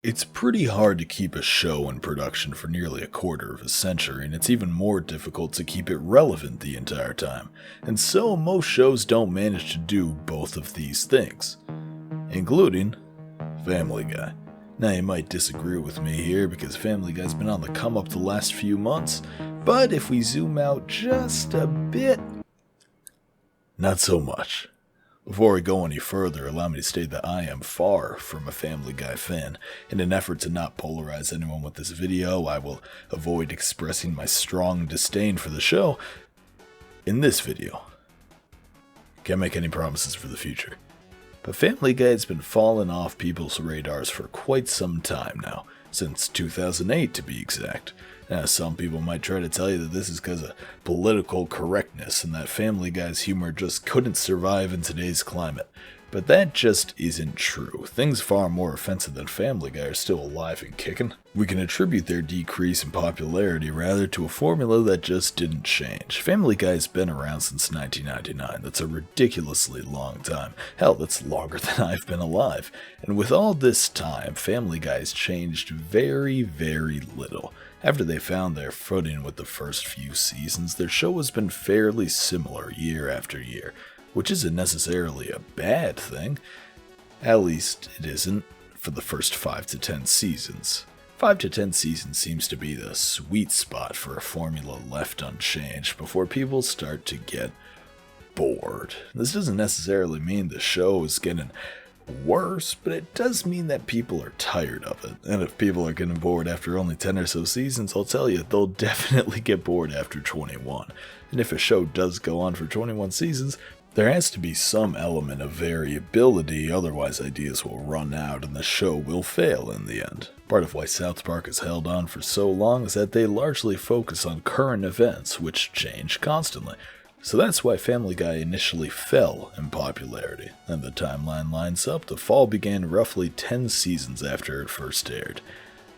It's pretty hard to keep a show in production for nearly a quarter of a century, and it's even more difficult to keep it relevant the entire time. And so most shows don't manage to do both of these things, including Family Guy. Now you might disagree with me here because Family Guy's been on the come up the last few months, but if we zoom out just a bit, not so much. Before we go any further, allow me to state that I am far from a Family Guy fan. In an effort to not polarize anyone with this video, I will avoid expressing my strong disdain for the show in this video. Can't make any promises for the future. But Family Guy has been falling off people's radars for quite some time now, since 2008 to be exact. Now, some people might try to tell you that this is because of political correctness and that Family Guy's humor just couldn't survive in today's climate. But that just isn't true. Things far more offensive than Family Guy are still alive and kicking. We can attribute their decrease in popularity rather to a formula that just didn't change. Family Guy's been around since 1999. That's a ridiculously long time. Hell, that's longer than I've been alive. And with all this time, Family Guy's changed very, very little. After they found their footing with the first few seasons, their show has been fairly similar year after year, which isn't necessarily a bad thing. At least it isn't for the first 5 to 10 seasons. 5 to 10 seasons seems to be the sweet spot for a formula left unchanged before people start to get bored. This doesn't necessarily mean the show is getting worse, but it does mean that people are tired of it. And if people are getting bored after only 10 or so seasons, I'll tell you, they'll definitely get bored after 21. And if a show does go on for 21 seasons, there has to be some element of variability, otherwise ideas will run out and the show will fail in the end. Part of why South Park has held on for so long is that they largely focus on current events, which change constantly. So that's why Family Guy initially fell in popularity, and the timeline lines up. The fall began roughly 10 seasons after it first aired.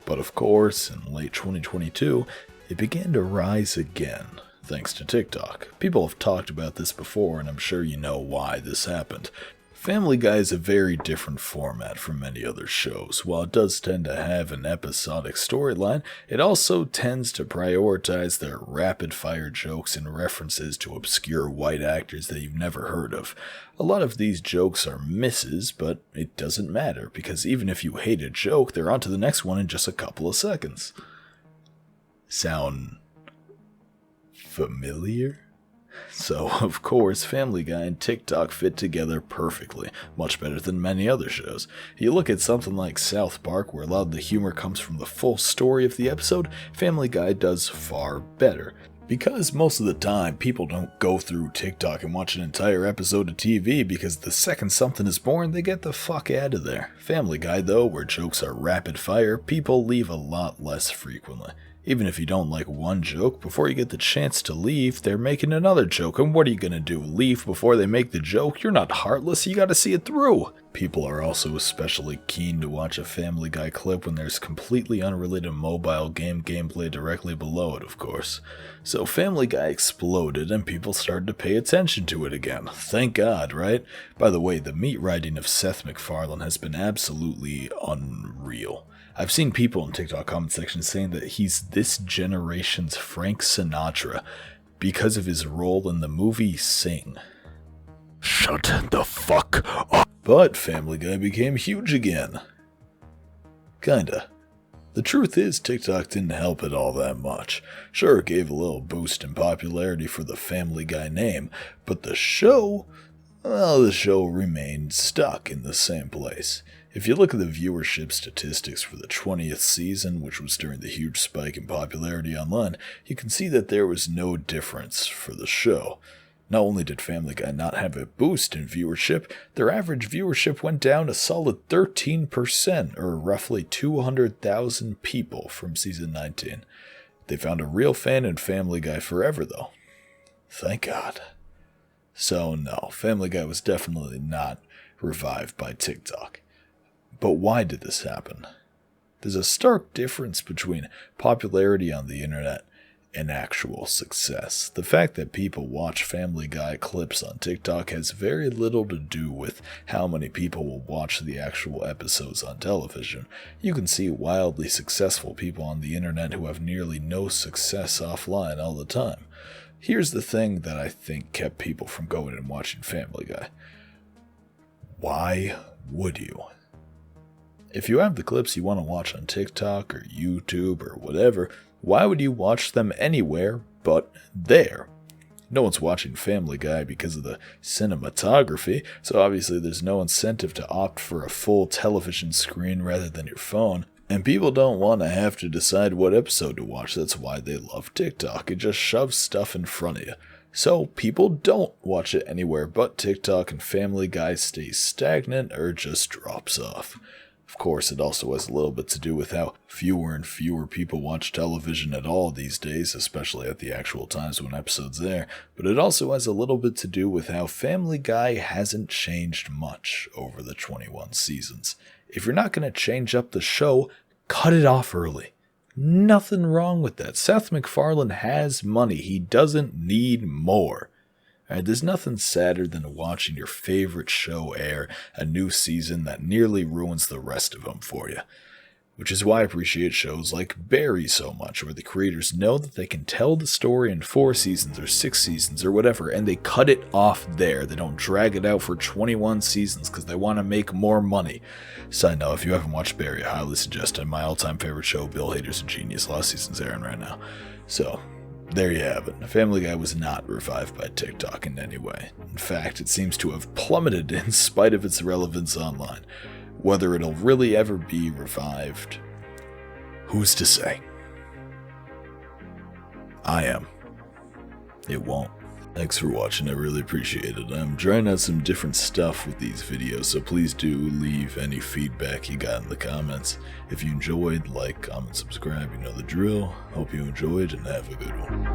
But of course, in late 2022, it began to rise again, thanks to TikTok. People have talked about this before, and I'm sure you know why this happened. Family Guy is a very different format from many other shows. While it does tend to have an episodic storyline, it also tends to prioritize their rapid-fire jokes and references to obscure white actors that you've never heard of. A lot of these jokes are misses, but it doesn't matter, because even if you hate a joke, they're on to the next one in just a couple of seconds. Sound familiar? So, of course, Family Guy and TikTok fit together perfectly, much better than many other shows. You look at something like South Park, where a lot of the humor comes from the full story of the episode, Family Guy does far better. Because most of the time, people don't go through TikTok and watch an entire episode of TV because the second something is born, they get the fuck out of there. Family Guy, though, where jokes are rapid fire, people leave a lot less frequently. Even if you don't like one joke, before you get the chance to leave, they're making another joke. And what are you gonna do? Leave before they make the joke? You're not heartless, you gotta see it through. People are also especially keen to watch a Family Guy clip when there's completely unrelated mobile game gameplay directly below it, of course. So Family Guy exploded and people started to pay attention to it again. Thank God, right? By the way, the meat riding of Seth MacFarlane has been absolutely unreal. I've seen people in TikTok comment sections saying that he's this generation's Frank Sinatra because of his role in the movie Sing. Shut the fuck up. But Family Guy became huge again. Kinda. The truth is, TikTok didn't help it all that much. Sure, it gave a little boost in popularity for the Family Guy name, but the show remained stuck in the same place. If you look at the viewership statistics for the 20th season, which was during the huge spike in popularity online, you can see that there was no difference for the show. Not only did Family Guy not have a boost in viewership, their average viewership went down a solid 13%, or roughly 200,000 people from season 19. They found a real fan in Family Guy forever, though. Thank God. So no, Family Guy was definitely not revived by TikTok. But why did this happen? There's a stark difference between popularity on the internet an actual success. The fact that people watch Family Guy clips on TikTok has very little to do with how many people will watch the actual episodes on television. You can see wildly successful people on the internet who have nearly no success offline all the time. Here's the thing that I think kept people from going and watching Family Guy. Why would you? If you have the clips you want to watch on TikTok or YouTube or whatever, why would you watch them anywhere but there? No one's watching Family Guy because of the cinematography, so obviously there's no incentive to opt for a full television screen rather than your phone. And people don't want to have to decide what episode to watch. That's why they love TikTok. It just shoves stuff in front of you. So people don't watch it anywhere but TikTok, and Family Guy stays stagnant or just drops off. Of course, it also has a little bit to do with how fewer and fewer people watch television at all these days, especially at the actual times when episodes there, but it also has a little bit to do with how Family Guy hasn't changed much over the 21 seasons. If you're not going to change up the show, cut it off early. Nothing wrong with that. Seth MacFarlane has money. He doesn't need more. There's nothing sadder than watching your favorite show air a new season that nearly ruins the rest of them for you. Which is why I appreciate shows like Barry so much, where the creators know that they can tell the story in 4 seasons or 6 seasons or whatever, and they cut it off there. They don't drag it out for 21 seasons because they want to make more money. Side note, if you haven't watched Barry, I highly suggest it. My all-time favorite show, Bill Hader's a genius. Last season's airing right now. So, there you have it. Family Guy was not revived by TikTok in any way. In fact, it seems to have plummeted in spite of its relevance online. Whether it'll really ever be revived, who's to say? I am. It won't. Thanks for watching, I really appreciate it. I'm trying out some different stuff with these videos, so please do leave any feedback you got in the comments. If you enjoyed, like, comment, subscribe, you know the drill. Hope you enjoyed, and have a good one.